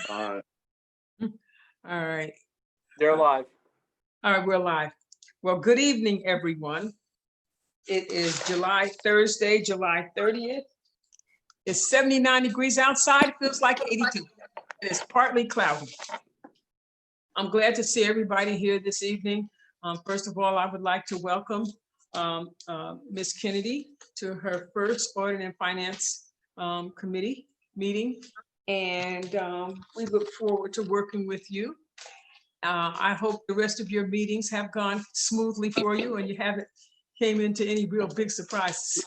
All right. They're live. All right, we're live. Well, good evening, everyone. It is Thursday, July 30th. It's 79 degrees outside. It feels like 82. And it's partly cloudy. I'm glad to see everybody here this evening. First of all, I would like to welcome Ms. Kennedy to her first Audit and Finance Committee meeting. And we look forward to working with you. I hope the rest of your meetings have gone smoothly for you and you haven't came into any real big surprises.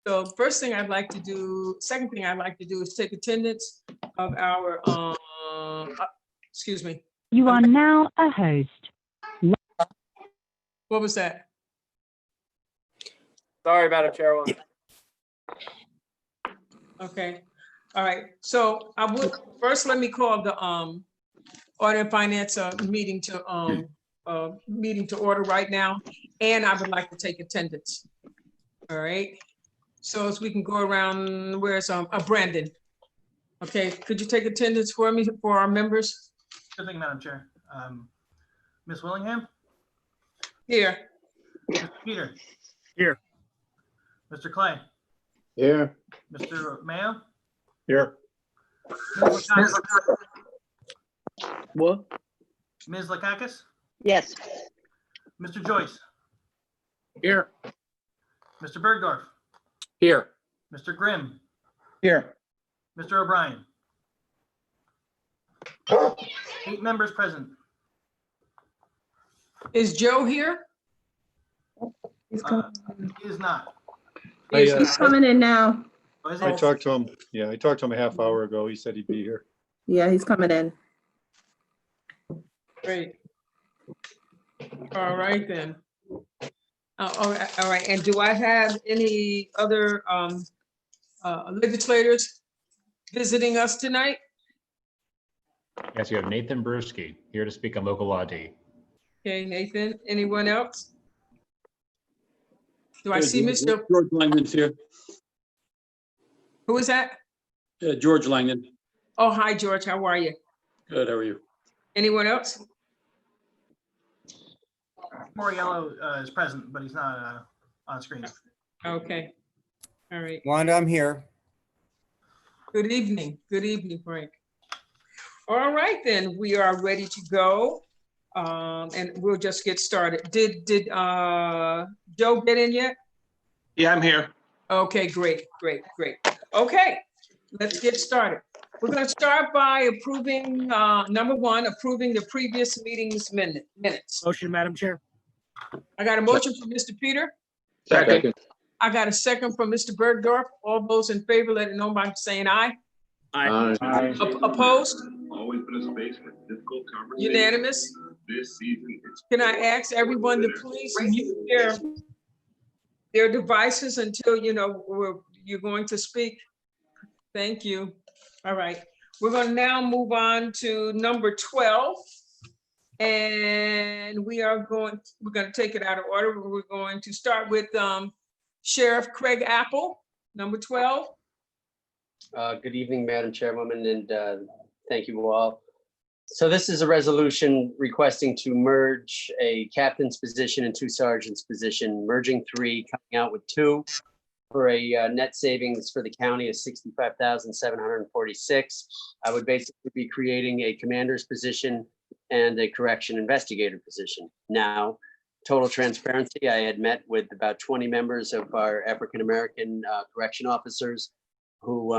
So first thing I'd like to do, second thing I'd like to do is take attendance of our, excuse me. You are now a host. What was that? Sorry, Madam Chairwoman. Okay, all right. So I would, first let me call the Audit and Finance meeting to order right now. And I would like to take attendance. All right. So as we can go around, where's Brandon? Okay, could you take attendance for me, for our members? Good thing, Madam Chair. Ms. Willingham? Here. Mr. Peter? Here. Mr. Clay? Here. Mr. Mayo? Here. Ms. Lakakis? What? Ms. Lakakis? Yes. Mr. Joyce? Here. Mr. Bergdorf? Here. Mr. Grimm? Here. Mr. O'Brien? 8 members present. Is Joe here? He is not. He's coming in now. Oh, is I he? talked to him. Yeah, I talked to him a half hour ago. He said he'd be here. Yeah, he's coming in. Great. All right then. All right. And do I have any other legislators visiting us tonight? Yes, you have Nathan Brewski here to speak on local law D. Okay, Nathan, anyone else? Do I see Mr. George Langdon's here. Who is that? George Langdon. Oh, hi, George. How are you? Good. How are you? Anyone else? Moriello is present, but he's not on screen. Okay. All right. Wanda, I'm here. Good evening. Good evening, Frank. All right, then we are ready to go. And we'll just get started. Did Joe get in yet? Yeah, I'm here. Okay, great. Okay, let's get started. We're going to start by approving, number one, approving the previous meeting's minutes. Motion, Madam Chair. I got a motion from Mr. Peter. Second. I got a second from Mr. Bergdorf. All those in favor, let it know by saying aye. Aye. Opposed? Always been a space for difficult conversations. Unanimous? This season, it's Can I ask everyone to please mute their devices until, you're going to speak? Thank you. All right. We're going to now move on to number 12. And we're going to take it out of order. We're going to start with Sheriff Craig Apple, number 12. Good evening, Madam Chairwoman, and thank you all. So this is a resolution requesting to merge a captain's position and 2 sergeants' position, merging 3, coming out with 2 for a net savings for the county of $65,746. I would basically be creating a commander's position and a correction investigator position. Now, total transparency, I had met with about 20 members of our African-American correction officers who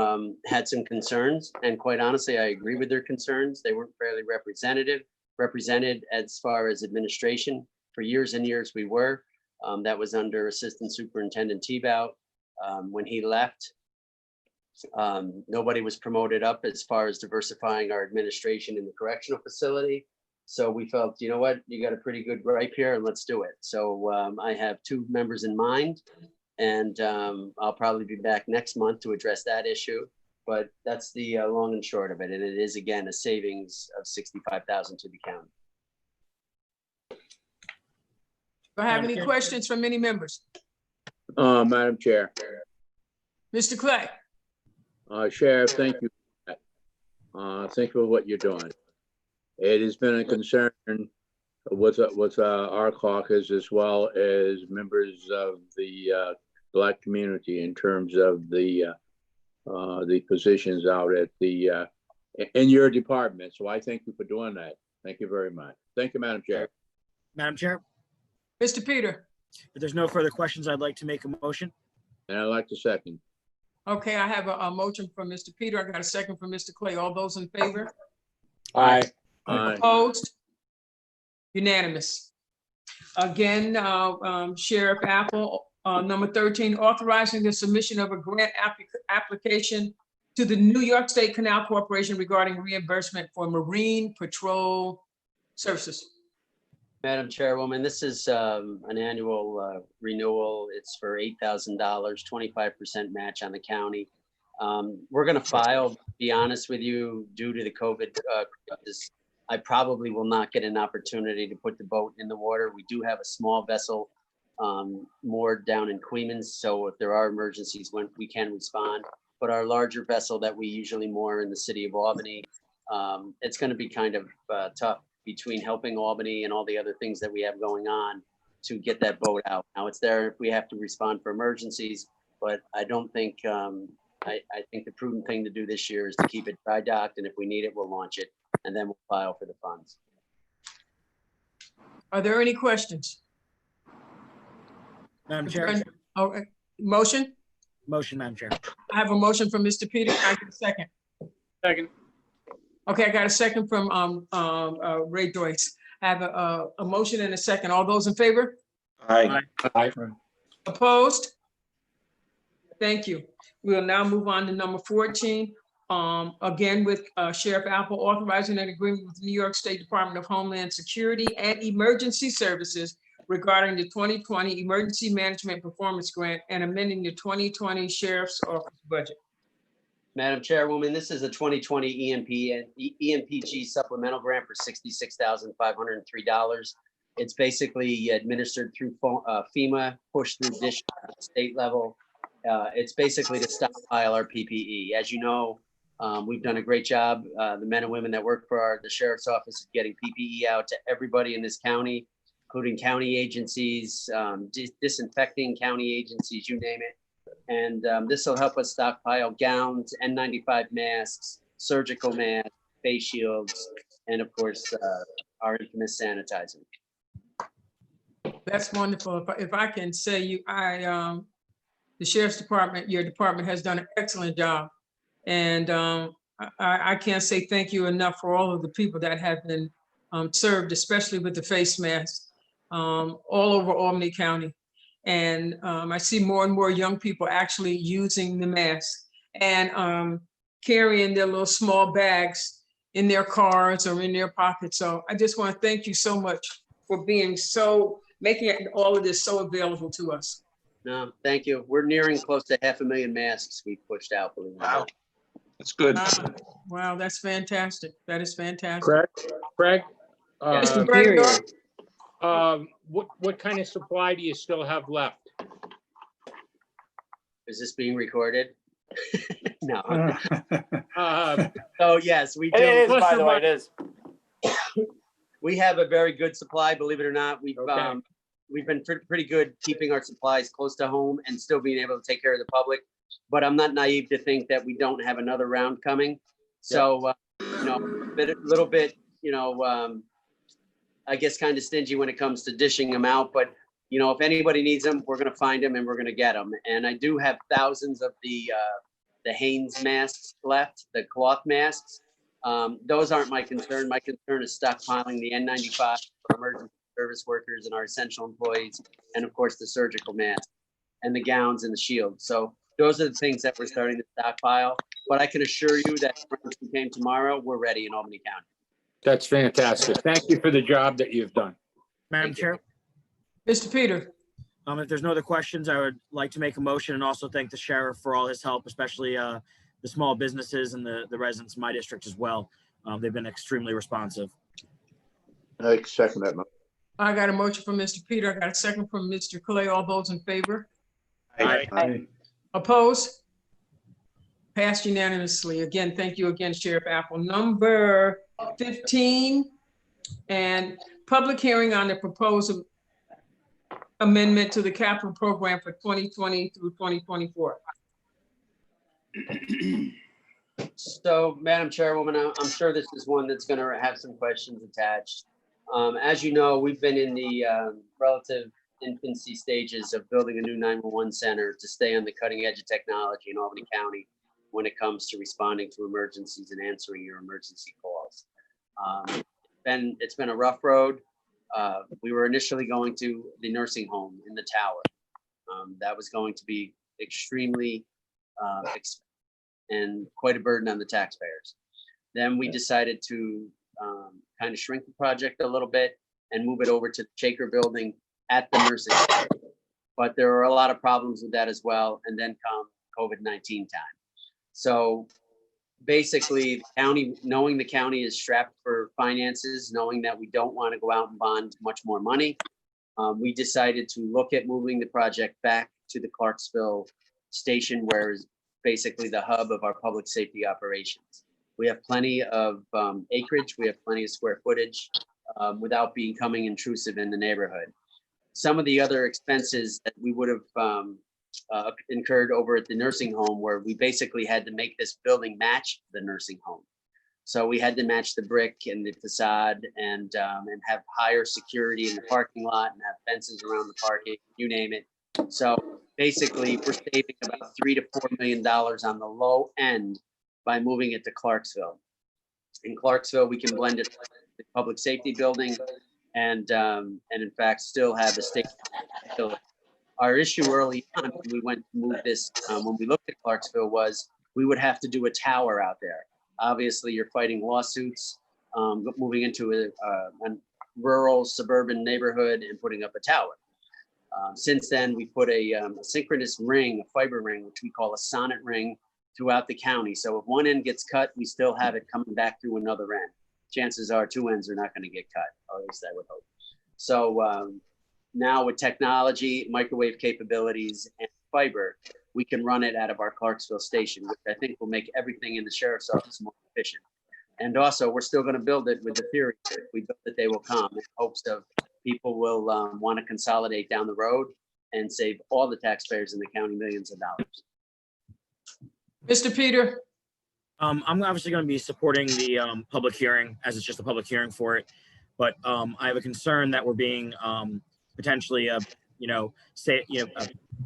had some concerns, and quite honestly, I agree with their concerns. They weren't fairly represented as far as administration. For years and years we were. That was under Assistant Superintendent Tebow. When he left, nobody was promoted up as far as diversifying our administration in the correctional facility. So we felt, you know what, you got a pretty good gripe here and let's do it. So I have 2 members in mind. And I'll probably be back next month to address that issue, but that's the long and short of it. And it is, again, a savings of $65,000 to the county. Do I have any questions from any members? Madam Chair. Mr. Clay? Sheriff, thank you. think of what you're doing. It has been a concern with our caucus as well as members of the Black community in terms of the positions out at in your department. So I thank you for doing that. Thank you very much. Thank you, Madam Chair. Madam Chair, Mr. Peter. if there's no further questions, I'd like to make a motion. And I'd like to second. Okay, I have a motion from Mr. Peter. I got a second from Mr. Clay. All those in favor? Aye. Opposed? Unanimous. Again, Sheriff Apple, number 13, authorizing the submission of a grant application to the New York State Canal Corporation regarding reimbursement for marine patrol services. Madam Chairwoman, this is an annual renewal. It's for $8,000, 25% match on the county. We're going to file, to be honest with you, due to the COVID crisis. I probably will not get an opportunity to put the boat in the water. We do have a small vessel moored down in Queens, so if there are emergencies, we can respond. But our larger vessel that we usually moor in the city of Albany, it's going to be kind of tough between helping Albany and all the other things that we have going on to get that boat out. Now it's there if we have to respond for emergencies, but I don't think, I think the prudent thing to do this year is to keep it dry docked, and if we need it, we'll launch it, and then we'll file for the funds. Are there any questions? Madam Chair, Motion? motion, Madam Chair. I have a motion from Mr. Peter. Can I get a second? Second. Okay, I got a second from Ray Joyce. I have a motion and a second. All those in favor? Aye. Opposed? Thank you. We'll now move on to number 14. Again, with Sheriff Apple authorizing an agreement with the New York State Department of Homeland Security and Emergency Services regarding the 2020 Emergency Management Performance Grant and amending the 2020 Sheriff's Office budget. Madam Chairwoman, this is a 2020 EMPG supplemental grant for $66,503. It's basically administered through FEMA, pushed through DISH at the state level. It's basically to stockpile our PPE. As you know, we've done a great job. The men and women that work for the Sheriff's Office is getting PPE out to everybody in this county, including county agencies, disinfecting county agencies, you name it. And this will help us stockpile gowns, N95 masks, surgical masks, face shields, and of course, our infamous sanitizer. That's wonderful. If I can say the Sheriff's Department, your department has done an excellent job. And I can't say thank you enough for all of the people that have been served, especially with the face masks all over Albany County. And I see more and more young people actually using the mask and carrying their little small bags in their cars or in their pockets. So I just want to thank you so much for making all of this so available to us. No, thank you. We're nearing close to 500,000 masks we've pushed out. Believe it or not. That's good. Wow, that's fantastic. That is fantastic. Craig? Mr. Bernard? What kind of supply do you still have left? Is this being recorded? No. Uh, Oh, yes, we do. It is, by the way, it is. We have a very good supply, believe it or not. We've Okay. we've been pretty good keeping our supplies close to home and still being able to take care of the public. But I'm not naive to think that we don't have another round coming. So, you know, a little bit, you know, I guess kind of stingy when it comes to dishing them out. But, you know, if anybody needs them, we're going to find them and we're going to get them. And I do have thousands of the Hanes masks left, the cloth masks. Those aren't my concern. My concern is stockpiling the N95 for emergency service workers and our essential employees, and of course the surgical masks and the gowns and the shields. So those are the things that we're starting to stockpile. But I can assure you that once we came tomorrow, we're ready in Albany County. That's fantastic. Thank you for the job that you've done. Madam Chair, Mr. Peter? if there's no other questions, I would like to make a motion and also thank the sheriff for all his help, especially the small businesses and the residents in my district as well. They've been extremely responsive. I second that. I got a motion from Mr. Peter. I got a second from Mr. Clay. All those in favor? Aye. Opposed? Passed unanimously. Again, thank you again, Sheriff Apple. Number 15, and public hearing on the proposed amendment to the capital program for 2020 through 2024. So, Madam Chairwoman, I'm sure this is one that's going to have some questions attached. As you know, we've been in the relative infancy stages of building a new 911 center to stay on the cutting edge of technology in Albany County when it comes to responding to emergencies and answering your emergency calls. It's been a rough road. We were initially going to the nursing home in the tower. That was going to be extremely expensive and quite a burden on the taxpayers. Then we decided to kind of shrink the project a little bit and move it over to the Shaker building at the nursing home. But there were a lot of problems with that as well. And then come COVID-19 time. So basically, the county, knowing the county is strapped for finances, knowing that we don't want to go out and bond much more money, we decided to look at moving the project back to the Clarksville station, where is basically the hub of our public safety operations. We have plenty of acreage, we have plenty of square footage without becoming intrusive in the neighborhood. Some of the other expenses that we would have incurred over at the nursing home, where we basically had to make this building match the nursing home. So we had to match the brick and the facade and have higher security in the parking lot and have fences around the parking, you name it. So basically, we're saving about $3 to $4 million on the low end by moving it to Clarksville. In Clarksville, we can blend it with the public safety building and in fact still have a state facility. Our issue early on when we went to move this, when we looked at Clarksville, was we would have to do a tower out there. Obviously, you're fighting lawsuits, moving into a rural suburban neighborhood and putting up a tower. Since then, we put a synchronous ring, a fiber ring, which we call a sonnet ring, throughout the county. So if one end gets cut, we still have it coming back through another end. Chances are two ends are not going to get cut, or at least I would hope. So now with technology, microwave capabilities, and fiber, we can run it out of our Clarksville station, which I think will make everything in the sheriff's office more efficient. And also, we're still going to build it with the theory that if we build it, they will come, in hopes of people will want to consolidate down the road and save all the taxpayers in the county millions of dollars. Mr. Peter? I'm obviously going to be supporting the public hearing, as it's just a public hearing for it. But I have a concern that we're being potentially, a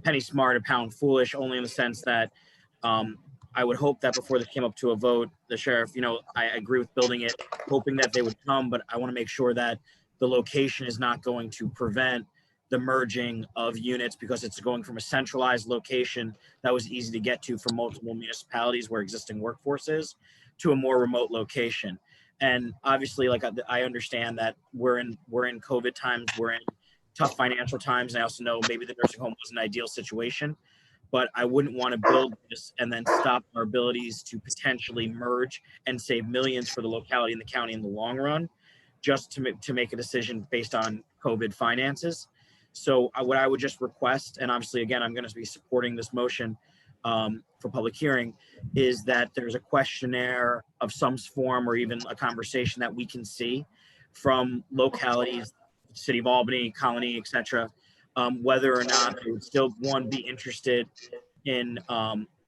penny smart, a pound foolish, only in the sense that I would hope that before this came up to a vote, the sheriff, I agree with building it, hoping that they would come, but I want to make sure that the location is not going to prevent the merging of units, because it's going from a centralized location that was easy to get to from multiple municipalities where existing workforce is, to a more remote location. And obviously, like, I understand that we're in COVID times, we're in tough financial times. And I also know maybe the nursing home was an ideal situation, but I wouldn't want to build this and then stop our abilities to potentially merge and save millions for the locality and the county in the long run, just to make a decision based on COVID finances. So what I would just request, and obviously, again, I'm going to be supporting this motion for public hearing, is that there's a questionnaire of some form, or even a conversation that we can see from localities, City of Albany, Colony, etc., whether or not they would still, one, be interested in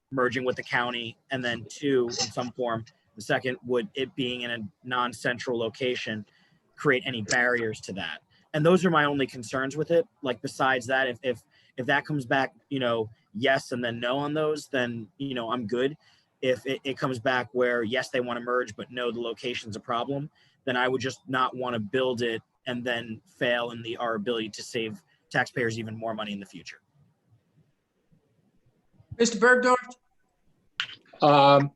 merging with the county, and then two, in some form, the second, would it being in a non-central location create any barriers to that? And those are my only concerns with it. Like, besides that, if that comes back, yes, and then no on those, then, I'm good. If it comes back where, yes, they want to merge, but no, the location's a problem, then I would just not want to build it and then fail in our ability to save taxpayers even more money in the future. Mr. Bergdorf?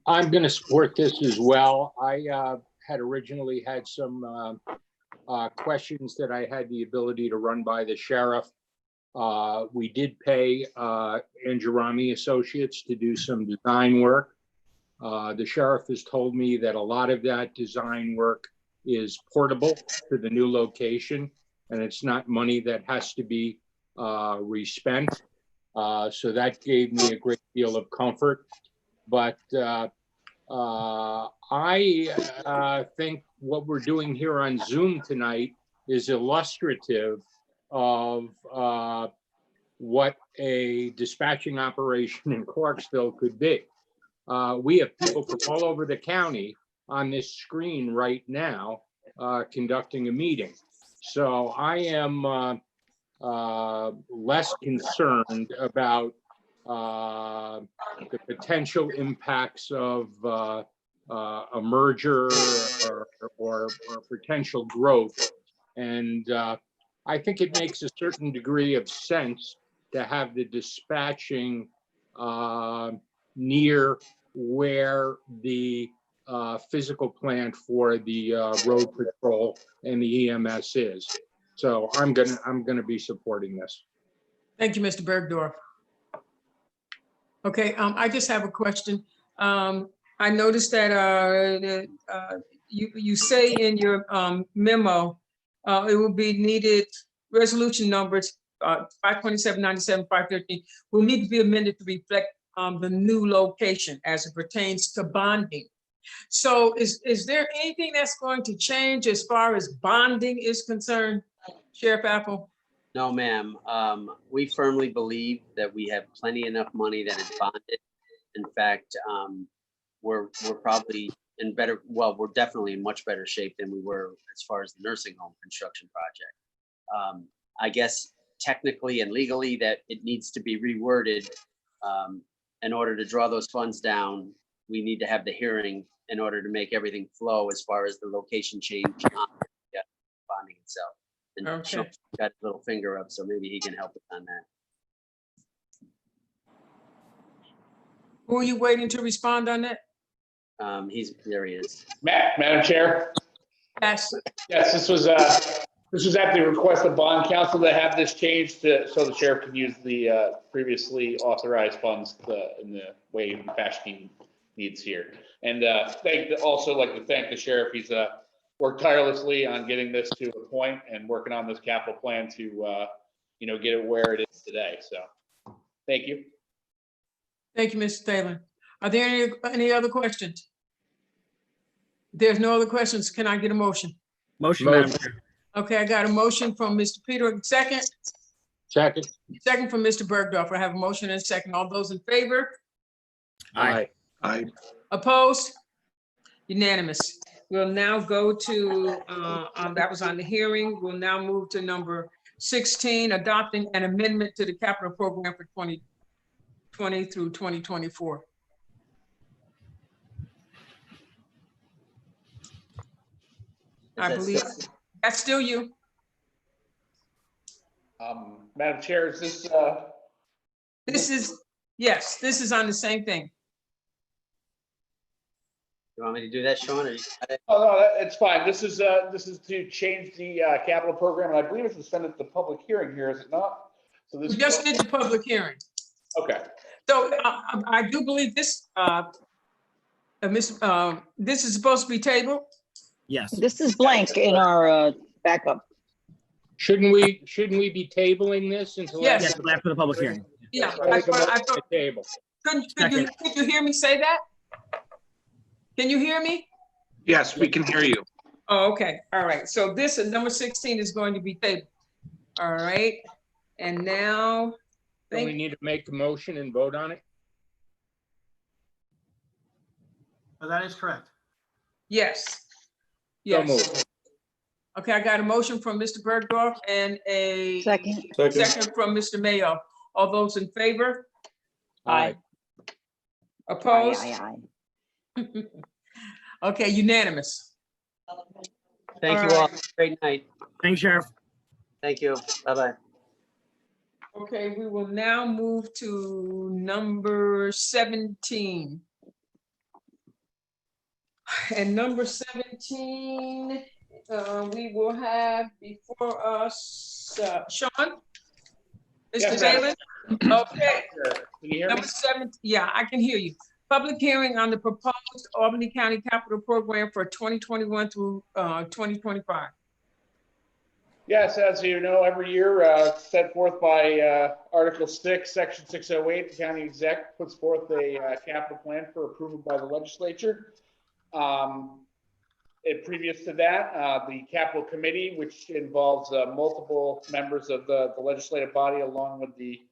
I'm going to support this as well. I had originally had some questions that I had the ability to run by the sheriff. We did pay Angiorami Associates to do some design work. The sheriff has told me that a lot of that design work is portable to the new location, and it's not money that has to be respent. So that gave me a great deal of comfort. But I think what we're doing here on Zoom tonight is illustrative of what a dispatching operation in Clarksville could be. We have people from all over the county on this screen right now conducting a meeting. So I am less concerned about the potential impacts of a merger or potential growth. And I think it makes a certain degree of sense to have the dispatching near where the physical plant for the road patrol and the EMS is. So I'm gonna be supporting this. Thank you, Mr. Bergdorf. Okay, I just have a question. I noticed that you say in your memo, it will be needed, resolution numbers 52797, 513 will need to be amended to reflect the new location as it pertains to bonding. So is there anything that's going to change as far as bonding is concerned, Sheriff Apple? No, ma'am. We firmly believe that we have plenty enough money that is bonded. In fact, we're probably in better, well, we're definitely in much better shape than we were as far as the nursing home construction project. I guess technically and legally that it needs to be reworded. In order to draw those funds down, we need to have the hearing in order to make everything flow as far as the location change on bonding itself. And Okay. Sean's got a little finger up, so maybe he can help us on that. Who are you waiting to respond on that? There he is. Madam Chair, Yes. yes, this was at the request of bond counsel to have this changed so the sheriff can use the previously authorized funds in the way and fashion he needs here. And also like to thank the sheriff. He's worked tirelessly on getting this to a point and working on this capital plan to get it where it is today. So thank you. Thank you, Mr. Taylor. Are there any other questions? There's no other questions. Can I get a motion? Motion, Madam Chair. Okay, I got a motion from Mr. Peter, second. Second. Second from Mr. Bergdorf. I have a motion and a second. All those in favor? Aye. Opposed? Unanimous. We'll now go to, that was on the hearing. We'll now move to number 16, adopting an amendment to the capital program for 2020 through 2024. I believe that's still you. Madam Chair, is this? Yes, this is on the same thing. You want me to do that, Sean? Or Oh, no, it's fine. This is to change the capital program, and I believe it's to send it to public hearing here, is it not? So this We just did the public hearing. Okay. So I do believe this, this is supposed to be tabled. Yes. This is blank in our backup. Shouldn't we be tabling this until? Yes. Yes, after the public hearing. Yeah, I thought. thought, Table. could you hear me say that? Can you hear me? Yes, we can hear you. Oh, okay. All right. So this is number 16 is going to be tabled. All right. And now. Do we need to make a motion and vote on it? That is correct. Yes. So Yes. moved. Okay, I got a motion from Mr. Bergdorf and a Second. second from Mr. Mayo. All those in favor? Aye. Opposed? Aye. Okay, unanimous. Thank you all. Great night. Thanks, Sheriff. Thank you. Bye-bye. Okay, we will now move to number 17. And number 17, we will have before us, Sean? Mr. Yes, Taylor? Okay. Can you hear me? Number 7, yeah, I can hear you. Public hearing on the proposed Albany County Capital Program for 2021 through 2025. Yes, as you know, every year set forth by Article 6, Section 608, the county exec puts forth a capital plan for approval by the legislature. Previous to that, the capital committee, which involves multiple members of the legislative body, along with the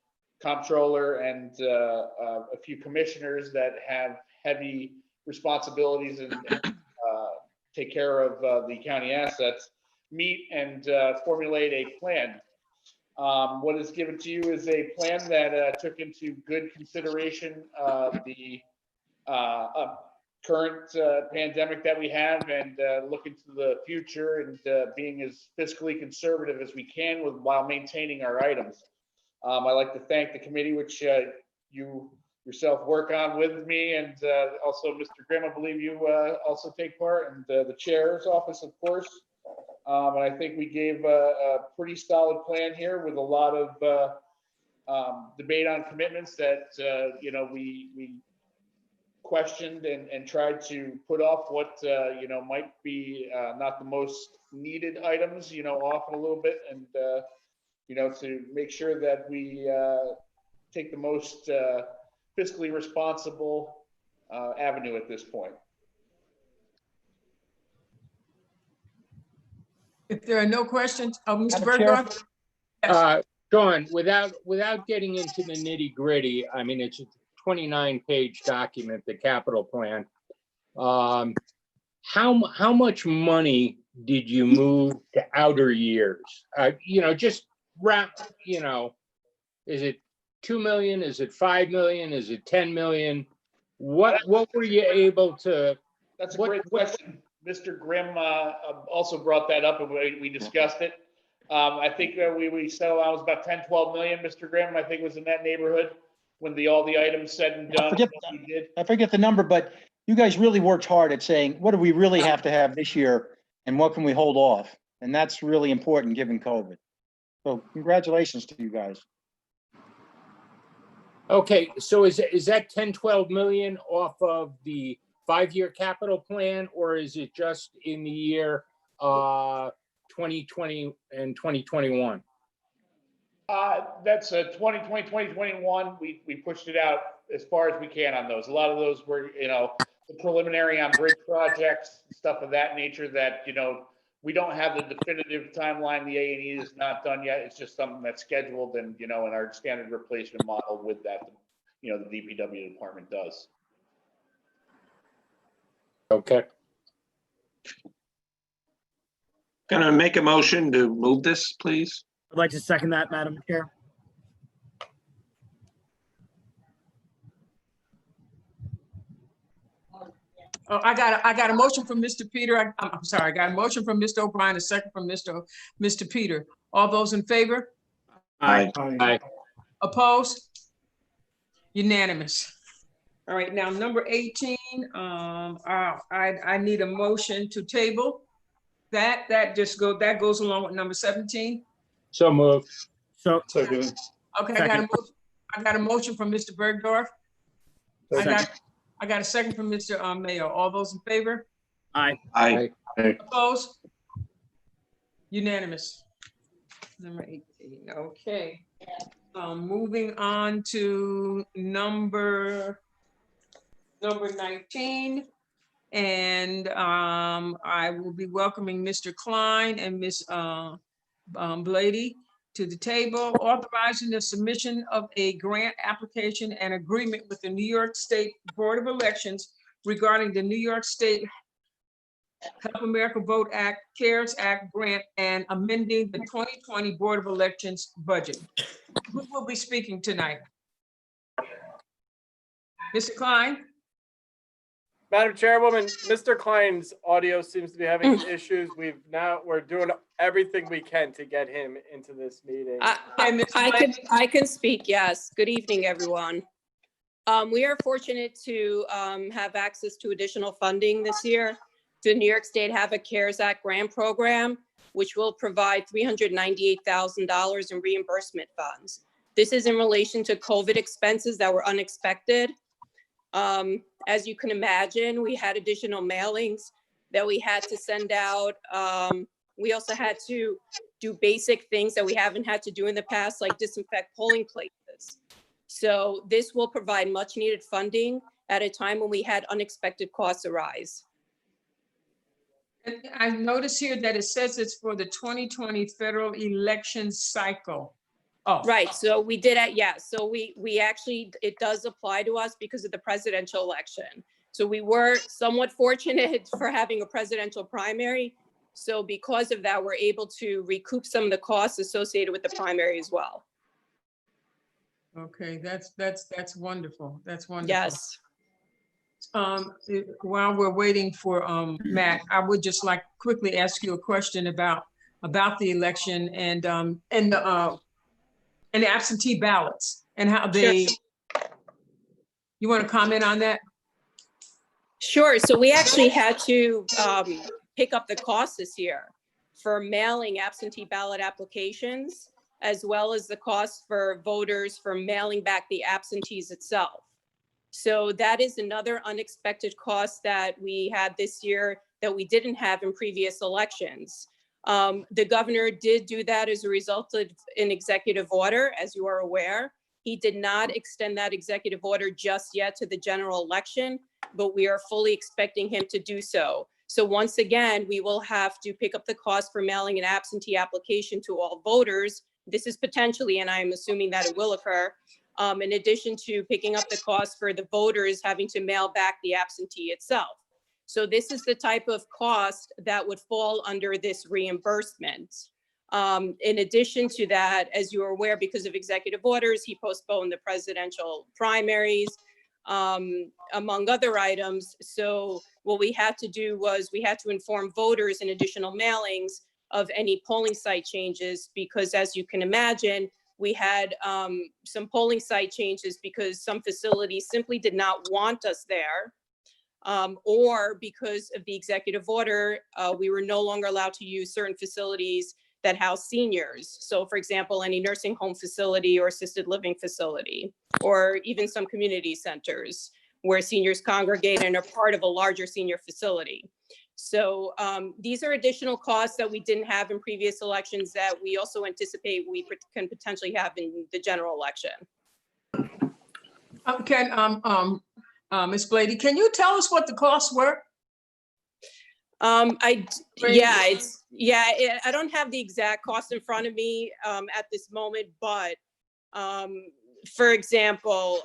comptroller and a few commissioners that have heavy responsibilities and take care of the county assets, meet and formulate a plan. What is given to you is a plan that took into good consideration the current pandemic that we have, and look into the future, and being as fiscally conservative as we can while maintaining our items. I'd like to thank the committee, which you yourself work on with me, and also Mr. Grimm, I believe you also take part, and the chair's office, of course. And I think we gave a pretty solid plan here with a lot of debate on commitments that we questioned and tried to put off what might be not the most needed items, off a little bit, and to make sure that we take the most fiscally responsible avenue at this point. If there are no questions, Mr. Madam Chair? Bergdorf? Yes. John, without getting into the nitty gritty, I mean, it's a 29-page document, the capital plan. How much money did you move to outer years? Just wrap, is it 2 million? Is it 5 million? Is it 10 million? What were you able to? That's a great question. Mr. Grimm also brought that up, and we discussed it. I think we settled on was about 10, 12 million, Mr. Grimm, I think was in that neighborhood when all the items said and done. I forget the number, but you guys really worked hard at saying, what do we really have to have this year and what can we hold off? And that's really important given COVID. So congratulations to you guys. Okay, so is that 10, 12 million off of the 5-year capital plan, or is it just in the year 2020 and 2021? That's 2020, 2021. We pushed it out as far as we can on those. A lot of those were, the preliminary on bridge projects, stuff of that nature that, we don't have the definitive timeline. The A&E is not done yet. It's just something that's scheduled and, in our standard replacement model with that, the DPW department does. Okay. Gonna make a motion to move this, please. I'd like to second that, Madam Chair. Oh, I got a motion from Mr. Peter. I'm sorry, I got a motion from Mr. O'Brien, a second from Mr. Peter. All those in favor? Aye. Aye. Opposed? Unanimous. All right, now number 18, I need a motion to table. That goes along with number 17. So moved. So Second. Okay, I got a motion from Mr. Bergdorf. I got a second from Mr. Mayo. All those in favor? aye. Aye. Opposed? Unanimous. Number 18, okay. Moving on to number 19. And I will be welcoming Mr. Klein and Ms. Blady to the table, authorizing the submission of a grant application and agreement with the New York State Board of Elections regarding the New York State Help America Vote Act, CARES Act grant, and amending the 2020 Board of Elections budget. Who will be speaking tonight? Mr. Klein? Madam Chairwoman, Mr. Klein's audio seems to be having issues. We're doing everything we can to get him into this meeting. I can speak, yes. Good evening, everyone. We are fortunate to have access to additional funding this year. The New York State have a CARES Act grant program, which will provide $398,000 in reimbursement funds. This is in relation to COVID expenses that were unexpected. As you can imagine, we had additional mailings that we had to send out We also had to do basic things that we haven't had to do in the past, like disinfect polling places. So this will provide much needed funding at a time when we had unexpected costs arise. And I notice here that it says it's for the 2020 federal election cycle. Oh, Right, so we did it, yeah, so we actually, it does apply to us because of the presidential election. So we were somewhat fortunate for having a presidential primary. So because of that, we're able to recoup some of the costs associated with the primary as well. okay, that's wonderful. That's wonderful. Yes. While we're waiting for Matt, I would just like quickly ask you a question about the election and the absentee ballots and how they. You want to comment on that? Sure, so we actually had to pick up the cost this year for mailing absentee ballot applications, as well as the cost for voters for mailing back the absentees itself. So that is another unexpected cost that we had this year that we didn't have in previous elections. The governor did do that as a result of an executive order, as you are aware. He did not extend that executive order just yet to the general election, but we are fully expecting him to do so. So once again, we will have to pick up the cost for mailing an absentee application to all voters. This is potentially, and I'm assuming that it will occur, in addition to picking up the cost for the voters having to mail back the absentee itself. So this is the type of cost that would fall under this reimbursement. In addition to that, as you are aware, because of executive orders, he postponed the presidential primaries, among other items. So what we had to do was we had to inform voters in additional mailings of any polling site changes, because as you can imagine, we had some polling site changes because some facilities simply did not want us there, or because of the executive order, we were no longer allowed to use certain facilities that house seniors. So for example, any nursing home facility or assisted living facility, or even some community centers where seniors congregate and are part of a larger senior facility. So these are additional costs that we didn't have in previous elections that we also anticipate we can potentially have in the general election. Ms. Blady, can you tell us what the costs were? I don't have the exact cost in front of me at this moment, but for example,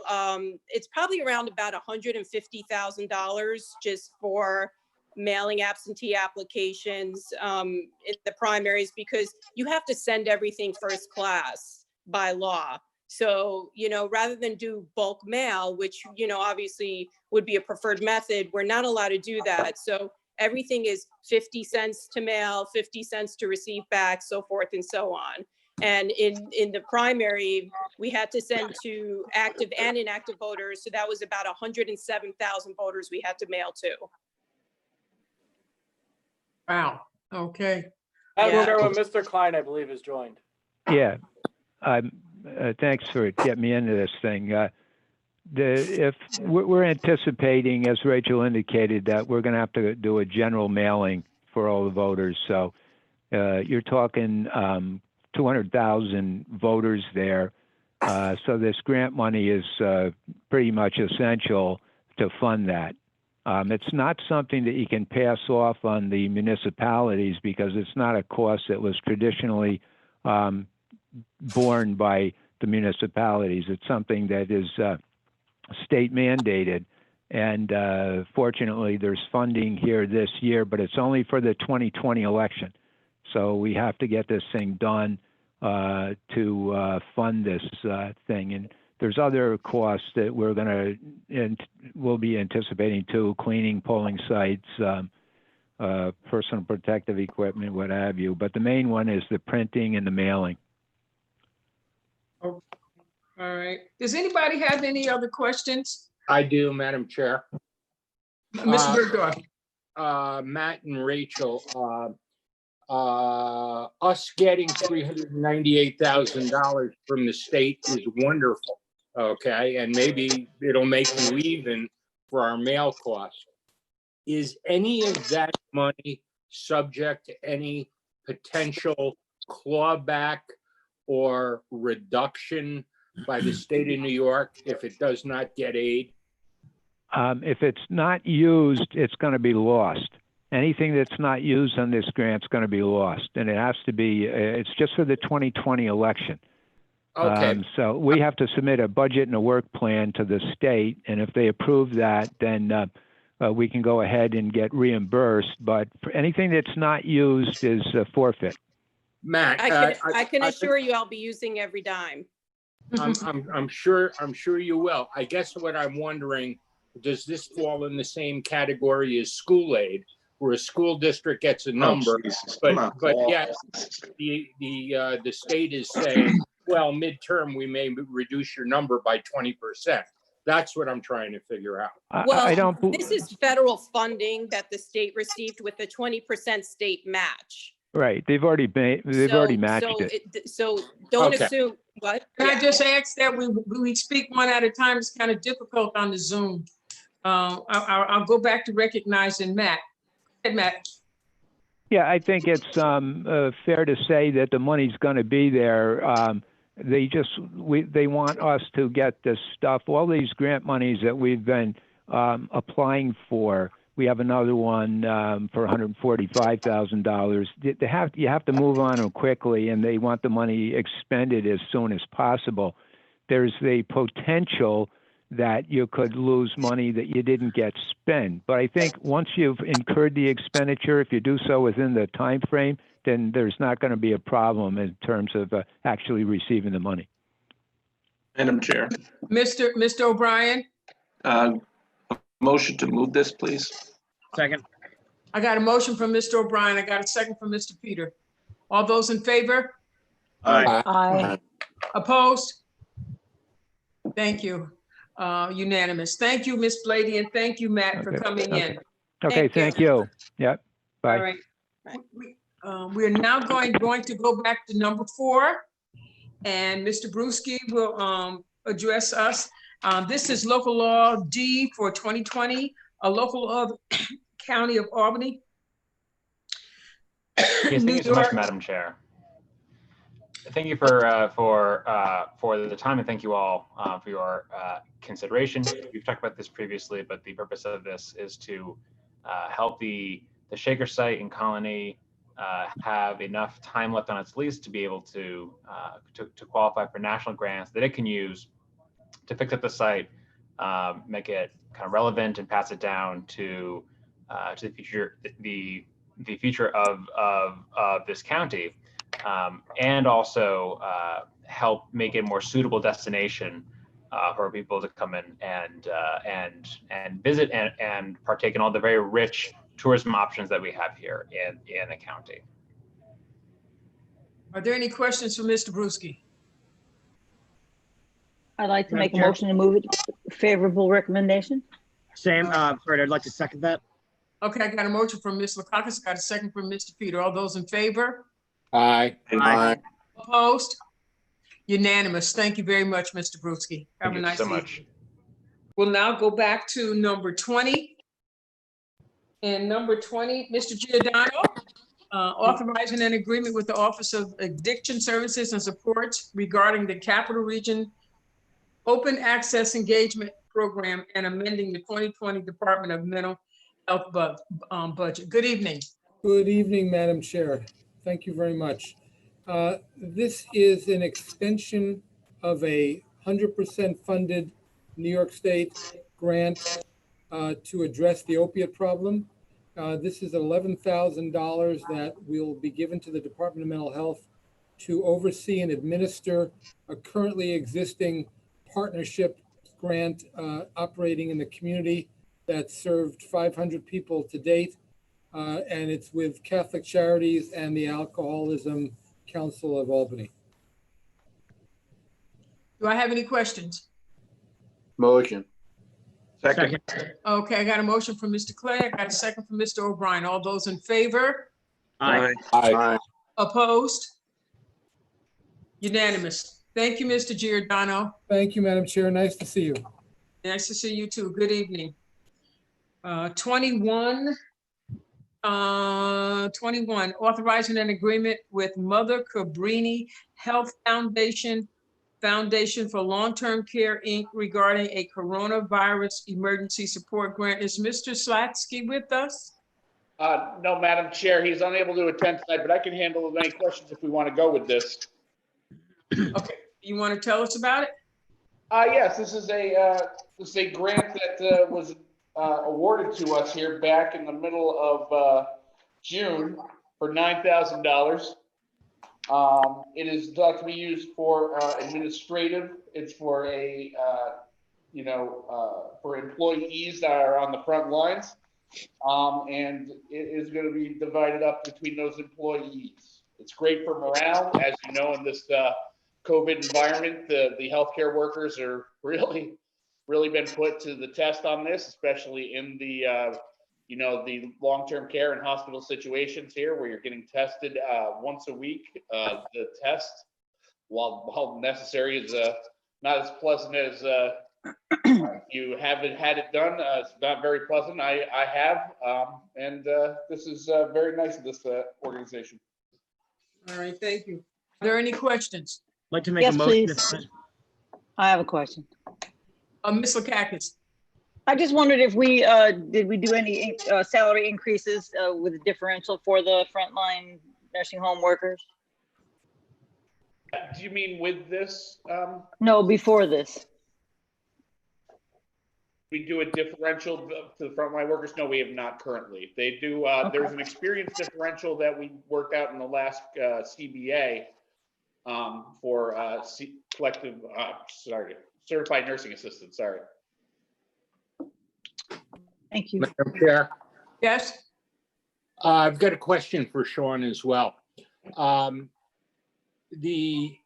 it's probably around about $150,000 just for mailing absentee applications in the primaries, because you have to send everything first class by law. So, rather than do bulk mail, which, obviously would be a preferred method, we're not allowed to do that. So everything is 50 cents to mail, 50 cents to receive back, so forth and so on. And in the primary, we had to send to active and inactive voters. So that was about 107,000 voters we had to mail to. Wow, okay. Mr. Klein, I believe, has joined. Yeah, thanks for getting me into this thing. If we're anticipating, as Rachel indicated, that we're going to have to do a general mailing for all the voters. So you're talking 200,000 voters there. So this grant money is pretty much essential to fund that. It's not something that you can pass off on the municipalities because it's not a cost that was traditionally borne by the municipalities. It's something that is state mandated. And fortunately, there's funding here this year, but it's only for the 2020 election. So we have to get this thing done to fund this thing. And there's other costs that we'll be anticipating too, cleaning polling sites, personal protective equipment, what have you. But the main one is the printing and the mailing. All right. Does anybody have any other questions? I do, Madam Chair. Mr. Bergdorf. Matt and Rachel, us getting $398,000 from the state is wonderful, okay? And maybe it'll make you even for our mail costs. Is any of that money subject to any potential clawback or reduction by the state of New York if it does not get aid? If it's not used, it's going to be lost. Anything that's not used on this grant is going to be lost, and it has to be, it's just for the 2020 election. Okay. So we have to submit a budget and a work plan to the state, and if they approve that, then we can go ahead and get reimbursed. But for anything that's not used is a forfeit. Matt, I can assure you I'll be using every dime. I'm sure you will. I guess what I'm wondering, does this fall in the same category as school aid, where a school district gets a number, but yet the state is saying, well, midterm, we may reduce your number by 20%. That's what I'm trying to figure out. Well, this is federal funding that the state received with a 20% state match. Right, they've already matched it. So don't Okay. assume what. Can I just ask that we speak one at a time? It's kind of difficult on the Zoom. I'll go back to recognizing Matt. Hey, Matt. Yeah, I think it's fair to say that the money's going to be there. They want us to get this stuff, all these grant monies that we've been applying for. We have another one for $145,000. You have to move on them quickly, and they want the money expended as soon as possible. There's the potential that you could lose money that you didn't get spent. But I think once you've incurred the expenditure, if you do so within the time frame, then there's not going to be a problem in terms of actually receiving the money. Madam Chair, Mr. O'Brien, motion to move this, please. Second. I got a motion from Mr. O'Brien. I got a second from Mr. Peter. All those in favor? Aye. Opposed? Thank you. Unanimous. Thank you, Ms. Blady, and thank you, Matt, for coming in. Okay, thank you. Yep, bye. All right. We're now going to go back to number 4, and Mr. Brewski will address us. This is local law D for 2020, a local law of County of Albany. Yes, thank you so much, Madam Chair. Thank you for the time, and thank you all for your consideration. We've talked about this previously, but the purpose of this is to help the Shaker site in Colony have enough time left on its lease to be able to qualify for national grants that it can use to fix up the site, make it kind of relevant, and pass it down to the future of this county. And also help make it a more suitable destination for people to come in and visit and partake in all the very rich tourism options that we have here in the county. Are there any questions for Mr. Brewski? I'd like to make a motion to move it favorable recommendation. Same, sorry, I'd like to second that. Okay, I got a motion from Ms. Lakakis, got a second from Mr. Peter. All those in favor? Aye. Opposed? Unanimous. Thank you very much, Mr. Brewski. Have a nice evening. Thank you so much. We'll now go back to number 20. And number 20, Mr. Giordano, authorizing an agreement with the Office of Addiction Services and Supports regarding the Capital Region Open Access Engagement Program and amending the 2020 Department of Mental Health budget. Good evening. Good evening, Madam Chair. Thank you very much. This is an extension of a 100% funded New York State grant to address the opiate problem. This is $11,000 that will be given to the Department of Mental Health to oversee and administer a currently existing partnership grant operating in the community that served 500 people to date. And it's with Catholic Charities and the Alcoholism Council of Albany. Do I have any questions? Motion. Second. Okay, I got a motion from Mr. Clay. I got a second from Mr. O'Brien. All those in favor? Aye. Aye. Opposed? Unanimous. Thank you, Mr. Giordano. Thank you, Madam Chair. Nice to see you. Nice to see you too. Good evening. 21 21, authorizing an agreement with Mother Cabrini Health Foundation for Long-Term Care, Inc. regarding a coronavirus emergency support grant. Is Mr. Slatsky with us? No, Madam Chair, he's unable to attend tonight, but I can handle any questions if we want to go with this. Okay, you want to tell us about it? Yes, this is a grant that was awarded to us here back in the middle of June for $9,000. It is not to be used for administrative. It's for for employees that are on the front lines. And it is going to be divided up between those employees. It's great for morale. As you know, in this COVID environment, the healthcare workers are really been put to the test on this, especially in the the long-term care and hospital situations here where you're getting tested once a week. The test, while necessary, is not as pleasant as you haven't had it done. It's not very pleasant. I have, and this is very nice of this organization. All right, thank you. Are there any questions? I'd like to make a Yes, motion. please. I have a question. Ms. Lakakis. I just wondered if we did we do any salary increases with a differential for the frontline nursing home workers? Do you mean with this? No, before this. We do a differential to the frontline workers? No, we have not currently. They do. There's an experience differential that we worked out in the last CBA for collective, certified nursing assistants. Sorry. Thank you. Madam Chair, Yes. I've got a question for Sean as well. The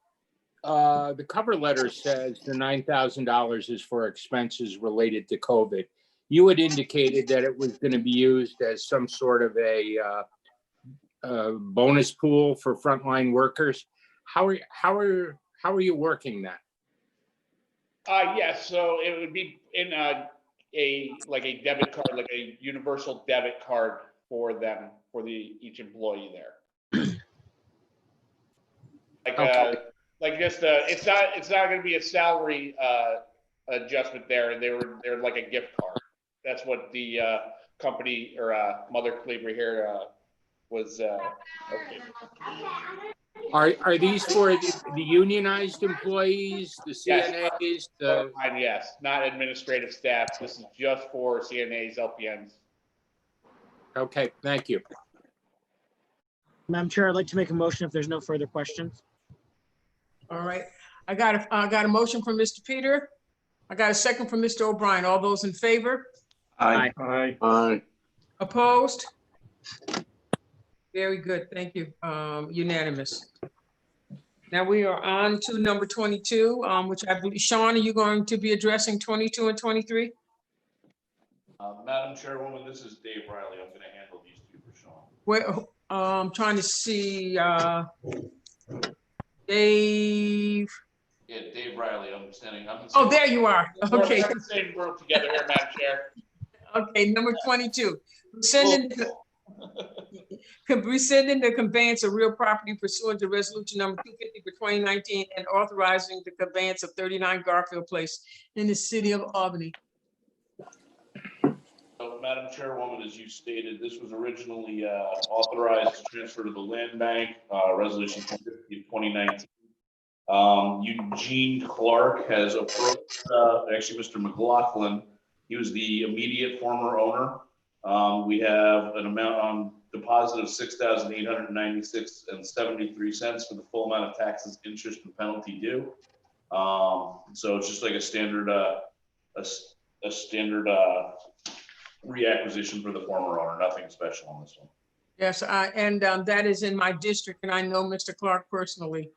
cover letter says the $9,000 is for expenses related to COVID. You had indicated that it was going to be used as some sort of a bonus pool for frontline workers. How are you working that? Yes, so it would be in a debit card, like a universal debit card for them, for each employee there. It's not going to be a salary adjustment there. They're like a gift card. That's what the company or Mother Calibri here was. Okay. Are these for the unionized employees, the CNAs? Yes. Yes, not administrative staff. This is just for CNAs, LPNs. Okay, thank you. Madam Chair, I'd like to make a motion if there's no further questions. All right. I got a motion from Mr. Peter. I got a second from Mr. O'Brien. All those in favor? Aye. Aye. Aye. Opposed? Very good. Thank you. Unanimous. Now we are on to number 22, which I believe, Sean, are you going to be addressing 22 and 23? Madam Chairwoman, this is Dave Riley. I'm going to handle these two for Sean. Well, I'm trying to see, Dave. Yeah, Dave Riley. I'm standing. Oh, there you are. Okay. We're in the same room together here, Madam Chair. Okay, number 22. Rescinding the conveyance of real property pursuant to resolution number 250 for 2019 and authorizing the conveyance of 39 Garfield Place in the city of Albany. So, Madam Chairwoman, as you stated, this was originally authorized to transfer to the land bank, resolution 250 of 2019. Eugene Clark has approached, actually Mr. McLaughlin. He was the immediate former owner. We have an amount on deposit of $6,896.73 for the full amount of taxes, interest, and penalty due. So it's just like a standard, reacquisition for the former owner. Nothing special on this one. Yes, and that is in my district, and I know Mr. Clark personally.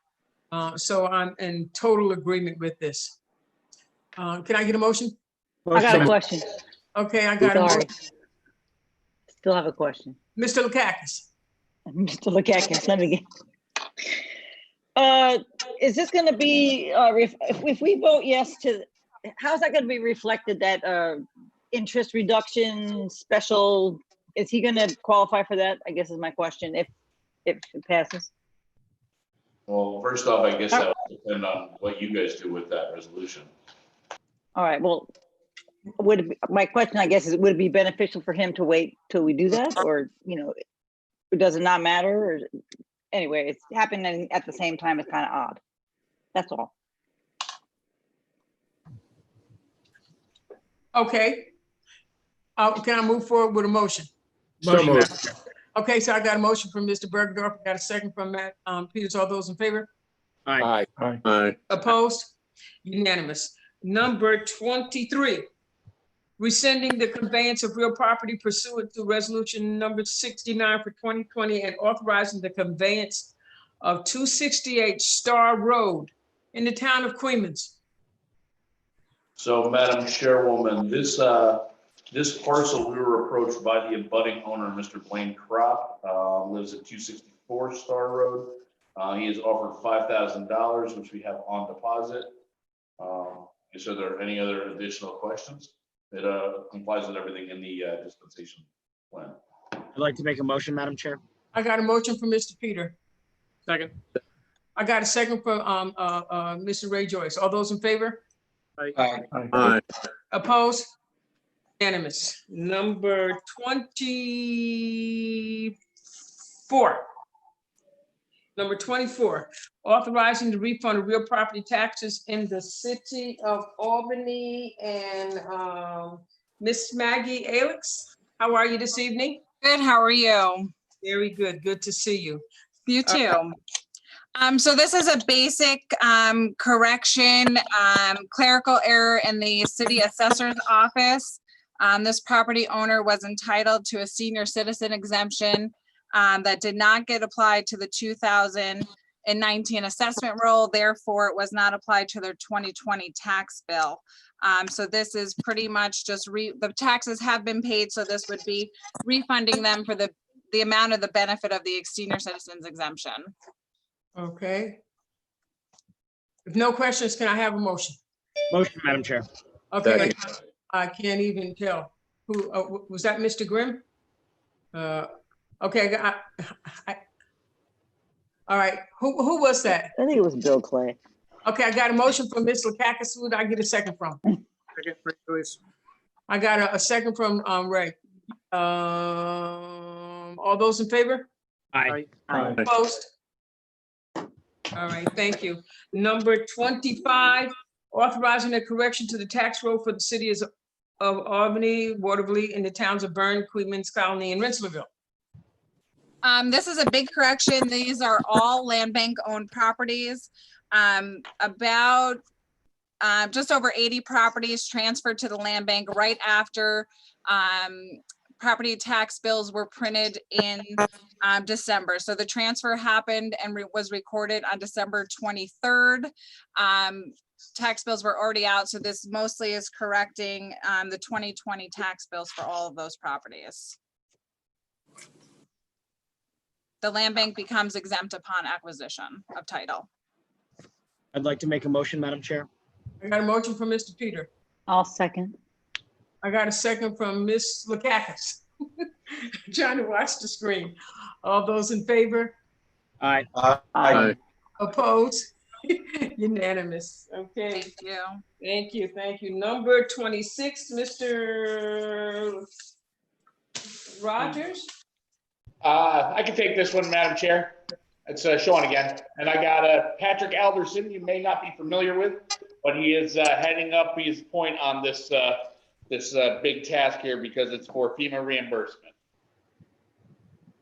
So I'm in total agreement with this. Can I get a motion? I got a question. Okay, I got a Sorry. motion. Still have a question. Mr. Lakakis. Mr. Lakakis, let me get. Is this going to be, if we vote yes to, how's that going to be reflected that interest reduction special is he gonna qualify for that? I guess is my question, if it passes. Well, first off, I guess that would depend on what you guys do with that resolution. All right, well, my question, I guess, is would it be beneficial for him to wait till we do that? Or, does it not matter? Or anyway, it's happening at the same time. It's kind of odd. That's all. Okay. Can I move forward with a motion? So Motion, moved. Madam Chair. Okay, so I got a motion from Mr. Bergdorf, got a second from Matt Peters. All those in favor? Aye. Aye. Opposed? Unanimous. Number 23, rescinding the conveyance of real property pursuant to resolution number 69 for 2020 and authorizing the conveyance of 268 Star Road in the town of Queens. So, Madam Chairwoman, this parcel, we were approached by the abutting owner, Mr. Blaine Crop, lives at 264 Star Road. He has offered $5,000, which we have on deposit. So, are there any other additional questions? It complies with everything in the dispensation plan. I'd like to make a motion, Madam Chair. I got a motion from Mr. Peter. Second. I got a second from Mr. Ray Joyce. All those in favor? Aye. Aye. Opposed? Unanimous. Number 24. Number 24, authorizing the refund of real property taxes in the city of Albany. And Miss Maggie Alex, how are you this evening? Good, how are you? Very good. Good to see you. You too. So this is a basic correction, clerical error in the city assessor's office. This property owner was entitled to a senior citizen exemption that did not get applied to the 2019 assessment roll. Therefore, it was not applied to their 2020 tax bill. So this is pretty much just the taxes have been paid. So this would be refunding them for the amount of the benefit of the senior citizens exemption. Okay. If no questions, can I have a motion? Motion, Madam Chair. Okay, I can't even tell. Who, was that Mr. Grimm? Okay, all right, who was that? I think it was Bill Clay. Okay, I got a motion from Ms. Lakakis. Who did I get a second from? Second, please. I got a second from Ray. All those in favor? Aye. Aye. Opposed? All right, thank you. Number 25, authorizing a correction to the tax roll for the cities of Albany, Waterville, in the towns of Bern, Queens Colony, and Rensselaerville. This is a big correction. These are all land bank owned properties. About just over 80 properties transferred to the land bank right after property tax bills were printed in December. So the transfer happened and was recorded on December 23rd. Tax bills were already out. So this mostly is correcting the 2020 tax bills for all of those properties. The land bank becomes exempt upon acquisition of title. I'd like to make a motion, Madam Chair. I got a motion from Mr. Peter. I'll second. I got a second from Ms. Lakakis. Trying to watch the screen. All those in favor? Aye. Aye. Opposed? Unanimous. Okay. Thank you. Thank you. Thank you. Number 26, Mr. Rogers. I can take this one, Madam Chair. It's Sean again. And I got Patrick Alderson, you may not be familiar with, but he is heading up his point on this big task here because it's for FEMA reimbursement.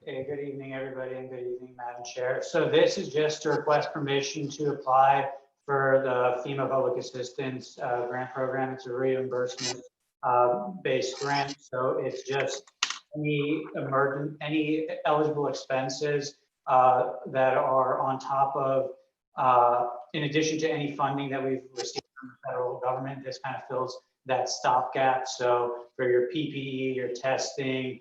Okay, good evening, everybody, and good evening, Madam Chair. So this is just to request permission to apply for the FEMA Public Assistance Grant Program. It's a reimbursement based grant. So it's just any eligible expenses that are on top of, in addition to any funding that we've received from the federal government. This kind of fills that stopgap. So for your PPE, your testing,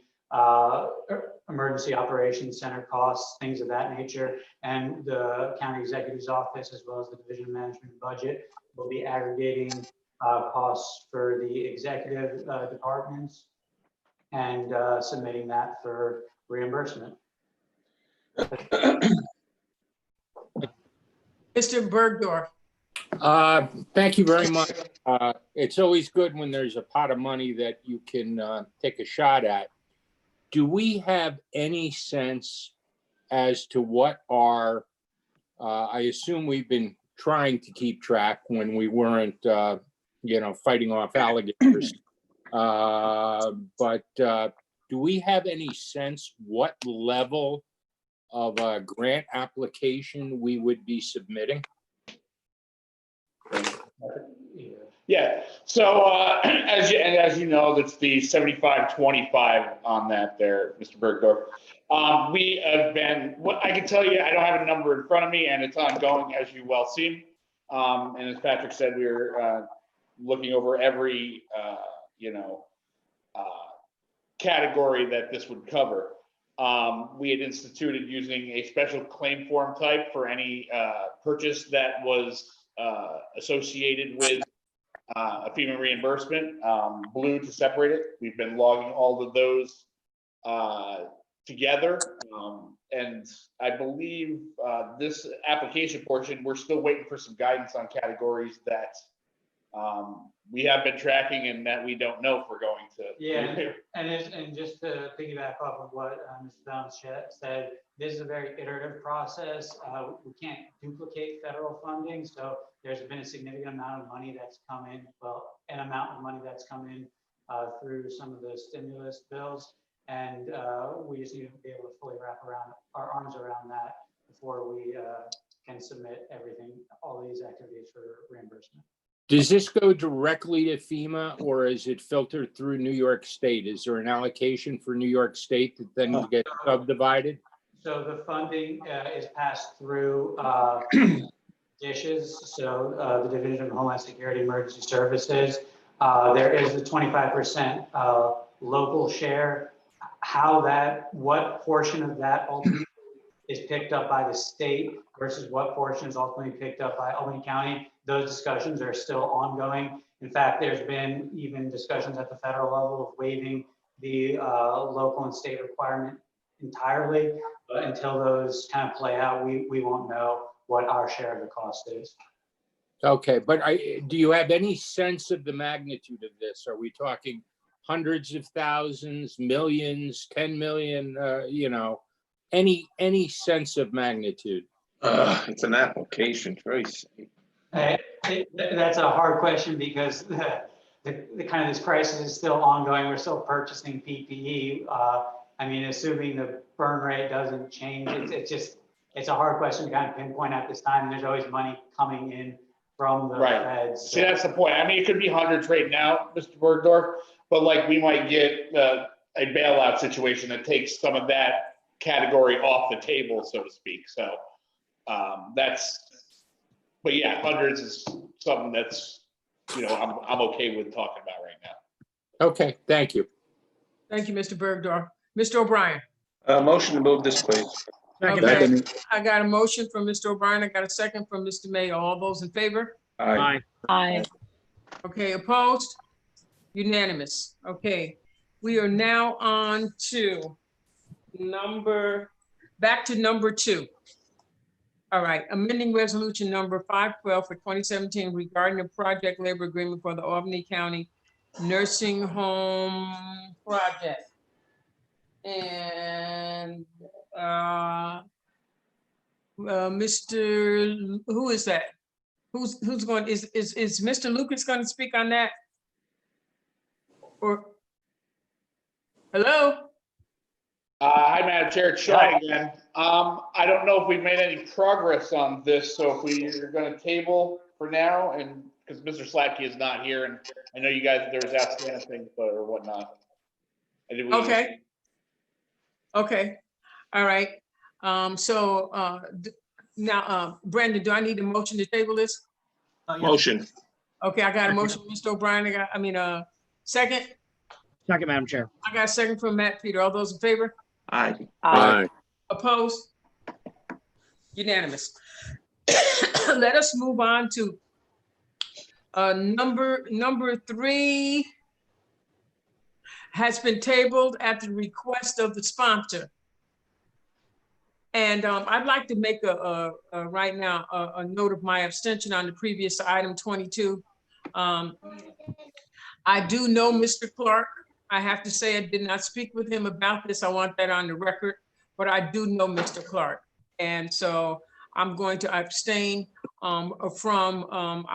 emergency operations center costs, things of that nature, and the county executive's office, as well as the division of management and budget, will be aggregating costs for the executive departments. and submitting that for reimbursement. Mr. Bergdorf. Thank you very much. It's always good when there's a pot of money that you can take a shot at. Do we have any sense as to what our, I assume we've been trying to keep track when we weren't, fighting off alligators. But do we have any sense what level of a grant application we would be submitting? Yeah, so as you know, that's the 75-25 on that there, Mr. Bergdorf. We have been, what I can tell you, I don't have a number in front of me and it's ongoing, as you well seen. And as Patrick said, we're looking over every, category that this would cover. We had instituted using a special claim form type for any purchase that was associated with a FEMA reimbursement, blue to separate it. We've been logging all of those together. And I believe this application portion, we're still waiting for some guidance on categories that we have been tracking and that we don't know if we're going to. Yeah, and just to piggyback off of what Mr. Downs said, this is a very iterative process. We can't duplicate federal funding, so there's been a significant amount of money that's come in, an amount of money that's come in through some of the stimulus bills, and we just need to be able to fully wrap around our arms around that before we can submit everything, all these activities for reimbursement. Does this go directly to FEMA or is it filtered through New York State? Is there an allocation for New York State that then gets subdivided? So the funding is passed through DISHES, so the Division of Homeland Security Emergency Services. There is a 25% local share. What portion of that ultimately is picked up by the state versus what portion is ultimately picked up by Albany County, those discussions are still ongoing. In fact, there's been even discussions at the federal level of waiving the local and state requirement entirely, but until those kind of play out, we won't know what our share of the cost is. Okay, but do you have any sense of the magnitude of this? Are we talking hundreds of thousands, millions, 10 million, any sense of magnitude? It's an application, very safe. That's a hard question because the kind of this crisis is still ongoing. We're still purchasing PPE. I mean, assuming the burn rate doesn't change, it's a hard question to kind of pinpoint at this time. And there's always money coming in from the feds. So. See, that's the point. I mean, it could be hundreds right now, Mr. Bergdorf, but like we might get a bailout situation that takes some of that category off the table, so to speak. So but yeah, hundreds is something that's, I'm okay with talking about right now. Okay, thank you. Thank you, Mr. Bergdorf. Mr. O'Brien. Motion to move this, please. Okay, I got a motion from Mr. O'Brien. I got a second from Mr. Mayor. All those in favor? Aye. Aye. Okay, opposed? Unanimous. Okay, we are now on to back to number 2. All right, amending resolution number 512 for 2017 regarding the project labor agreement for the Albany County Nursing Home Project. And Mr. Who is that? Who's going? Is Mr. Lucas going to speak on that? Or hello? Hi, Madam Chair, it's Sean again. I don't know if we've made any progress on this, so if we are going to table for now, and because Mr. Slatke is not here, and I know you guys, there was outstanding things or whatnot. Okay. Okay. All right. So now, Brandon, do I need a motion to table this? Motion. Okay, I got a motion, Mr. O'Brien. Second. Second, Madam Chair. I got a second from Matt Peter. All those in favor? Aye. Aye. Opposed? Unanimous. Let us move on to number 3. has been tabled at the request of the sponsor. And I'd like to make right now a note of my abstention on the previous item 22. I do know Mr. Clark. I have to say I did not speak with him about this. I want that on the record, but I do know Mr. Clark. And so I'm going to abstain from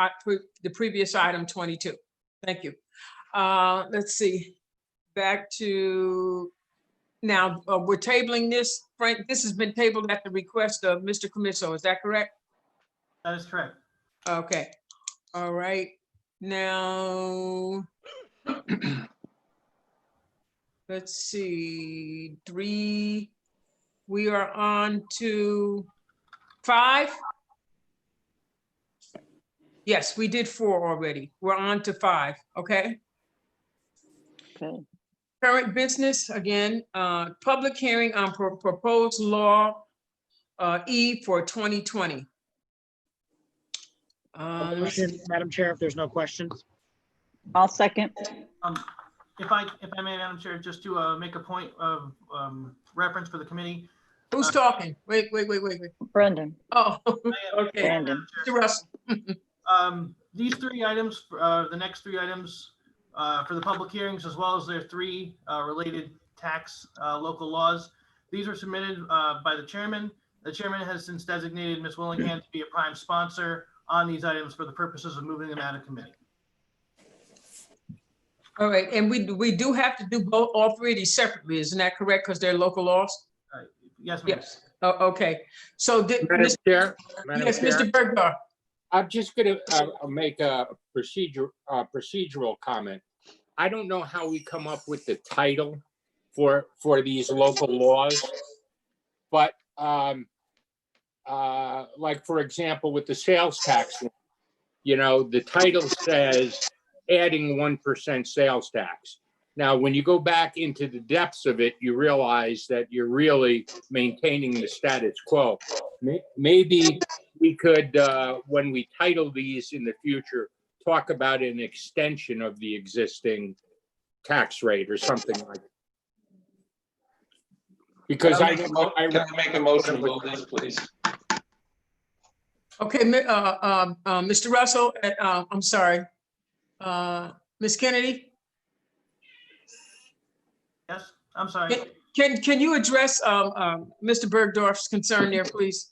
the previous item 22. Thank you. Let's see, back to now, we're tabling this. Frank, this has been tabled at the request of Mr. Commisso. Is that correct? That is correct. Okay. All right. Now, let's see, 3. We are on to 5. Yes, we did 4 already. We're on to 5. Okay. Okay. Current business, again, public hearing on proposed law E for 2020. Motion, Madam Chair, if there's no questions. I'll second. If I may, Madam Chair, just to make a point of reference for the committee. Who's talking? Wait. Brendan. Oh, okay. Brandon. Mr. Russell. These 3 items, the next 3 items for the public hearings, as well as their 3 related tax local laws. These were submitted by the chairman. The chairman has since designated Ms. Willingham to be a prime sponsor on these items for the purposes of moving them out of committee. All right, and we do have to do all 3 of these separately, isn't that correct? Because they're local laws? Yes, ma'am. Yes. Oh, okay. So Madam Chair, yes, Mr. Bergdorf. I'm just going to make a procedural comment. I don't know how we come up with the title for these local laws, but like, for example, with the sales tax, you know, the title says adding 1% sales tax. Now, when you go back into the depths of it, you realize that you're really maintaining the status quo. Maybe we could, when we title these in the future, talk about an extension of the existing tax rate or something like that. Because Can I make a motion to move this, please? Okay, Mr. Russell, I'm sorry. Ms. Kennedy? Yes, I'm sorry. Can you address Mr. Bergdorf's concern there, please?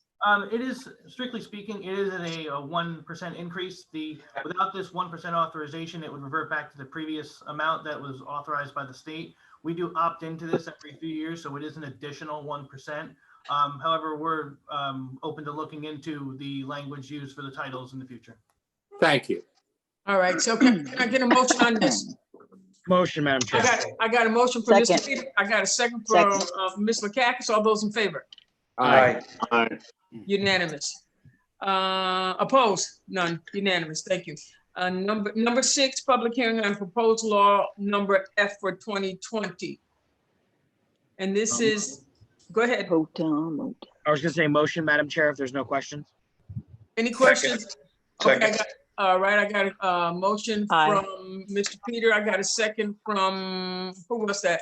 It is, strictly speaking, it is a 1% increase. Without this 1% authorization, it would revert back to the previous amount that was authorized by the state. We do opt into this every few years, so it is an additional 1%. However, we're open to looking into the language used for the titles in the future. Thank you. All right, so can I get a motion on this? Motion, Madam Chair. I got a motion from Mr. Peter. I got a second from Ms. Lakakis. All those in favor? Aye. Unanimous. Opposed? None. Unanimous. Thank you. Number 6, public hearing on proposed law number F for 2020. And this is, go ahead. I was going to say motion, Madam Chair, if there's no questions. Any questions? Second. Okay, all right, I got a motion from Mr. Peter. I got a second from, who was that?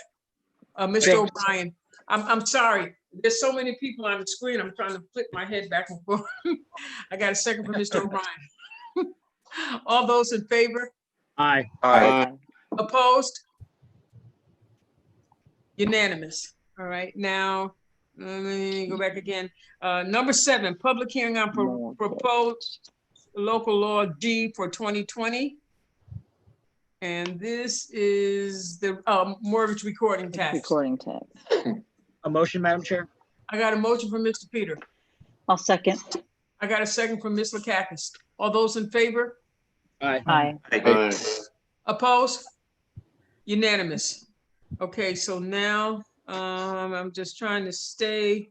Mr. O'Brien. I'm sorry. There's so many people on the screen. I'm trying to flip my head back and forth. I got a second from Mr. O'Brien. All those in favor? Aye. Aye. Opposed? Unanimous. All right, now, let me go back again. Number 7, public hearing on proposed local law G for 2020. And this is the mortgage recording tax. Recording tax. A motion, Madam Chair. I got a motion from Mr. Peter. I'll second. I got a second from Ms. Lakakis. All those in favor? Aye. Aye. Opposed? Unanimous. Okay, so now I'm just trying to stay.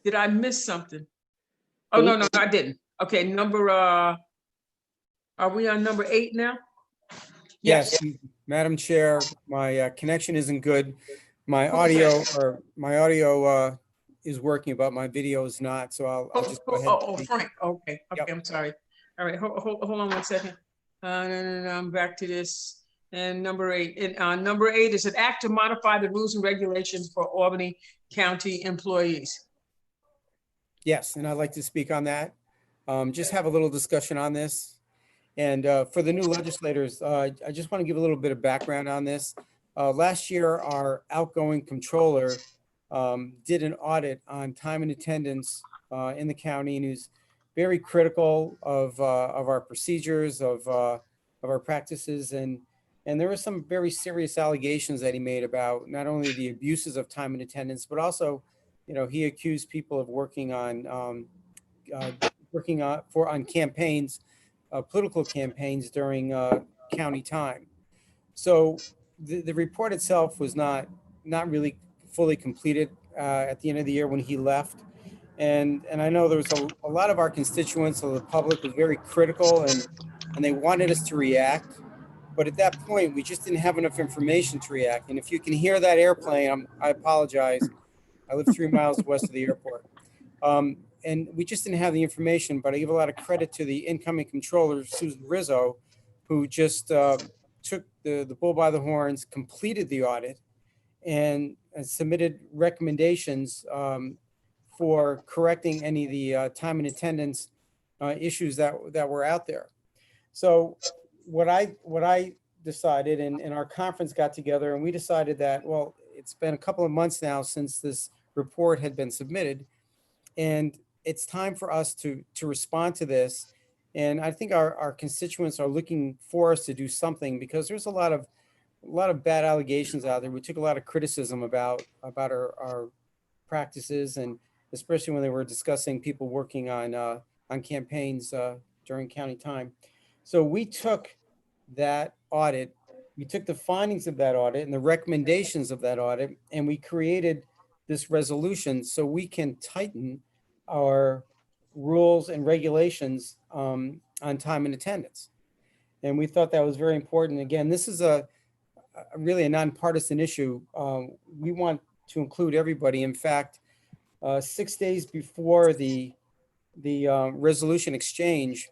Did I miss something? Oh, no, I didn't. Okay, are we on number 8 now? Yes, Madam Chair, my connection isn't good. My audio is working, but my video is not, so I'll just go ahead. Oh, Frank, okay, I'm sorry. All right, hold on 1 second. No, I'm back to this. And number 8, number 8 is an act to modify the rules and regulations for Albany County employees. Yes, and I'd like to speak on that. Just have a little discussion on this. And for the new legislators, I just want to give a little bit of background on this. Last year, our outgoing controller did an audit on time and attendance in the county, and he was very critical of our procedures, of our practices, and there were some very serious allegations that he made about not only the abuses of time and attendance, but also, you know, he accused people of working on campaigns, political campaigns during county time. So the report itself was not really fully completed at the end of the year when he left. And I know there was a lot of our constituents or the public was very critical and they wanted us to react. But at that point, we just didn't have enough information to react. And if you can hear that airplane, I apologize. I live 3 miles west of the airport. And we just didn't have the information, but I give a lot of credit to the incoming controller, Susan Rizzo, who just took the bull by the horns, completed the audit, and submitted recommendations for correcting any of the time and attendance issues that were out there. So what I decided, and our conference got together, and we decided that, well, it's been a couple of months now since this report had been submitted, and it's time for us to respond to this. And I think our constituents are looking for us to do something, because there's a lot of bad allegations out there. We took a lot of criticism about our practices, and especially when they were discussing people working on campaigns during county time. So we took that audit, we took the findings of that audit and the recommendations of that audit, and we created this resolution so we can tighten our rules and regulations on time and attendance. And we thought that was very important. Again, this is really a nonpartisan issue. We want to include everybody. In fact, 6 days before the resolution exchange,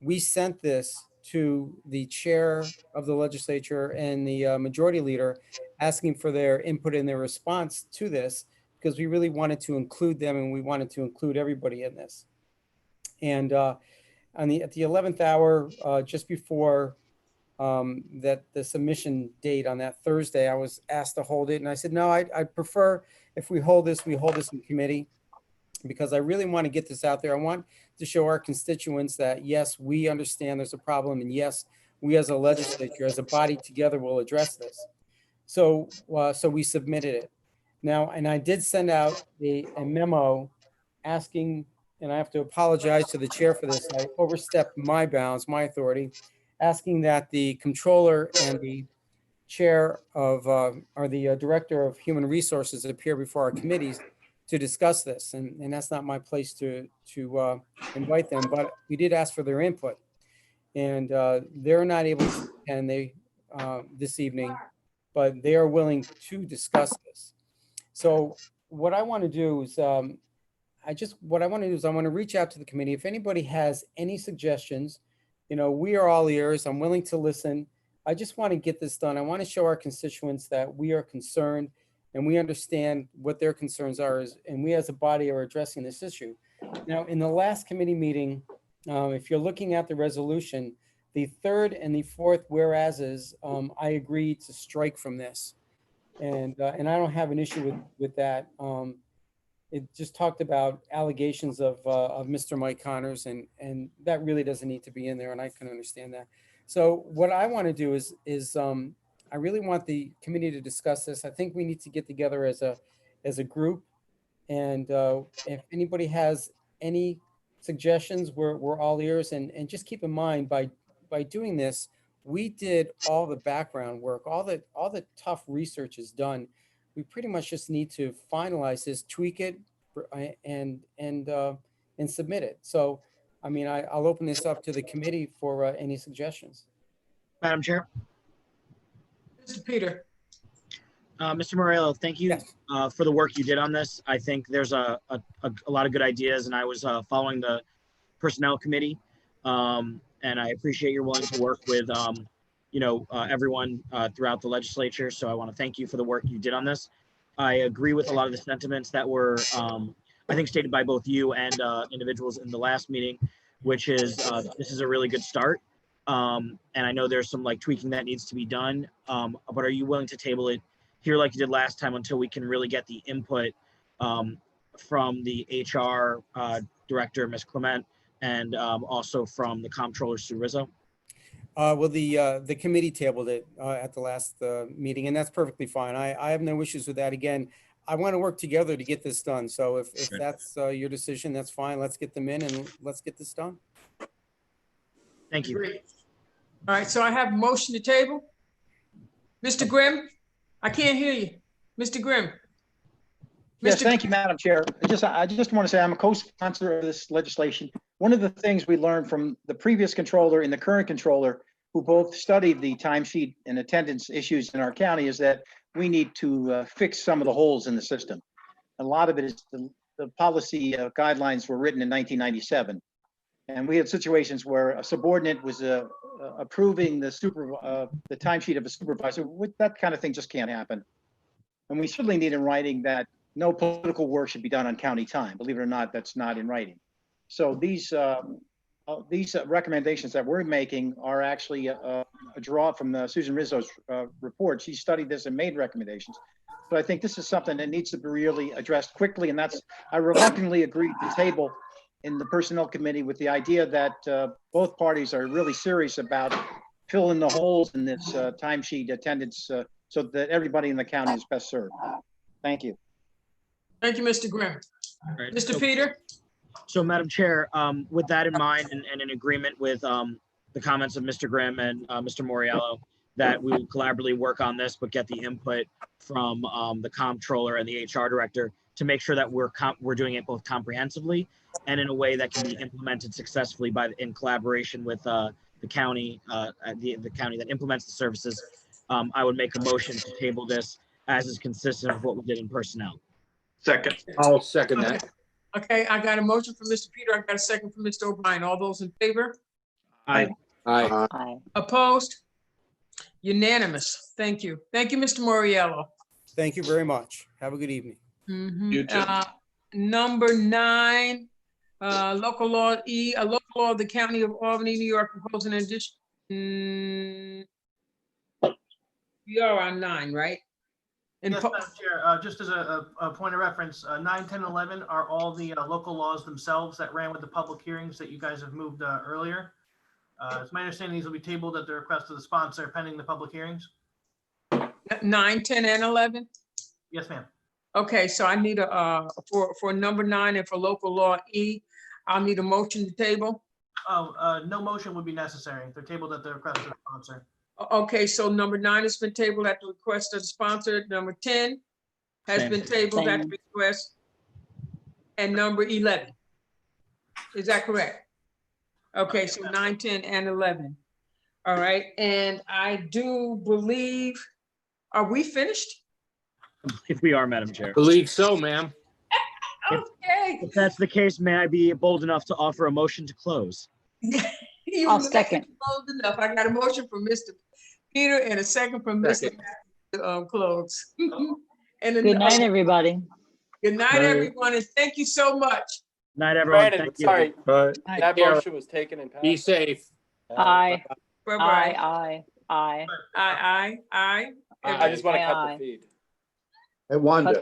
we sent this to the chair of the legislature and the majority leader, asking for their input and their response to this, because we really wanted to include them and we wanted to include everybody in this. And at the 11th hour, just before the submission date on that Thursday, I was asked to hold it. And I said, no, I'd prefer if we hold this in committee, because I really want to get this out there. I want to show our constituents that, yes, we understand there's a problem. And yes, we as a legislature, as a body together, will address this. So we submitted it. Now, and I did send out a memo asking, and I have to apologize to the chair for this, I overstepped my bounds, my authority, asking that the controller and the chair of, or the director of human resources appear before our committees to discuss this. And that's not my place to invite them, but we did ask for their input. And they're not able to attend this evening, but they are willing to discuss this. So what I want to do is, I want to reach out to the committee. If anybody has any suggestions, you know, we are all ears. I'm willing to listen. I just want to get this done. I want to show our constituents that we are concerned and we understand what their concerns are, and we as a body are addressing this issue. Now, in the last committee meeting, if you're looking at the resolution, the third and the fourth whereases, I agreed to strike from this. And I don't have an issue with that. It just talked about allegations of Mr. Mike Connors, and that really doesn't need to be in there, and I can understand that. So what I want to do is I really want the committee to discuss this. I think we need to get together as a group, and if anybody has any suggestions, we're all ears. And just keep in mind, by doing this, we did all the background work, all the tough research is done. We pretty much just need to finalize this, tweak it, and submit it. So, I mean, I'll open this up to the committee for any suggestions. Madam Chair. Mr. Peter. Mr. Morello, thank you for the work you did on this. I think there's a lot of good ideas, and I was following the personnel committee, and I appreciate you're willing to work with everyone throughout the legislature. So I want to thank you for the work you did on this. I agree with a lot of the sentiments that were, I think, stated by both you and individuals in the last meeting, which is this is a really good start. And I know there's some tweaking that needs to be done. But are you willing to table it here like you did last time until we can really get the input from the HR director, Ms. Clement, and also from the comptroller, Sue Rizzo? Well, the committee tabled it at the last meeting, and that's perfectly fine. I have no issues with that. Again, I want to work together to get this done. So if that's your decision, that's fine. Let's get them in and let's get this done. Thank you. Great. All right, so I have a motion to table. Mr. Grimm, I can't hear you. Mr. Grimm. Yes, thank you, Madam Chair. I just want to say I'm a co-sponsor of this legislation. One of the things we learned from the previous controller and the current controller, who both studied the timesheet and attendance issues in our county, is that we need to fix some of the holes in the system. A lot of it is the policy guidelines were written in 1997. And we had situations where a subordinate was approving the timesheet of a supervisor. That kind of thing just can't happen. And we certainly need in writing that no political work should be done on county time. Believe it or not, that's not in writing. So these recommendations that we're making are actually a draw from Susan Rizzo's report. She studied this and made recommendations. But I think this is something that needs to be really addressed quickly. And I reluctantly agreed to table in the Personnel Committee with the idea that both parties are really serious about filling the holes in this timesheet attendance so that everybody in the county is best served. Thank you. Thank you, Mr. Grimm. Right. Mr. Peter? So, Madam Chair, with that in mind and in agreement with the comments of Mr. Grimm and Mr. Moriello, that we will collaboratively work on this, but get the input from the comptroller and the HR director to make sure that we're doing it both comprehensively and in a way that can be implemented successfully in collaboration with the county, the county that implements the services. I would make a motion to table this as is consistent with what we did in personnel. Second. I'll second that. Okay, I got a motion from Mr. Peter. I got a second from Mr. O'Brien. All those in favor? Aye. Aye. Aye. Opposed? Unanimous. Thank you. Thank you, Mr. Moriello. Thank you very much. Have a good evening. You too. Number 9, local law E, a local law of the County of Albany, New York, proposing an addition. We are on 9, right? Yes, Madam Chair, just as a point of reference, 9, 10, 11 are all the local laws themselves that ran with the public hearings that you guys have moved earlier. It's my understanding these will be tabled at the request of the sponsor pending the public hearings. 9, 10, and 11? Yes, ma'am. Okay, so I need for number 9 and for local law E, I'll need a motion to table. Oh, no motion would be necessary. They're tabled at the request of the sponsor. Okay, so number 9 has been tabled at the request of the sponsor. Number 10 has been tabled at the request. And number 11. Is that correct? Okay, so 9, 10, and 11. All right, and I do believe, are we finished? If we are, Madam Chair. Believe so, ma'am. Okay. If that's the case, may I be bold enough to offer a motion to close? I'll second. Bold enough. I got a motion from Mr. Peter and a second from Mr. Close. Good night, everybody. Good night, everyone, and thank you so much. Night, everyone. Brandon, Thank sorry, you. that motion was taken and passed. Be safe. Aye. Bye-bye. Aye. Aye. Aye. I just want to cut the feed. Hey, Wanda.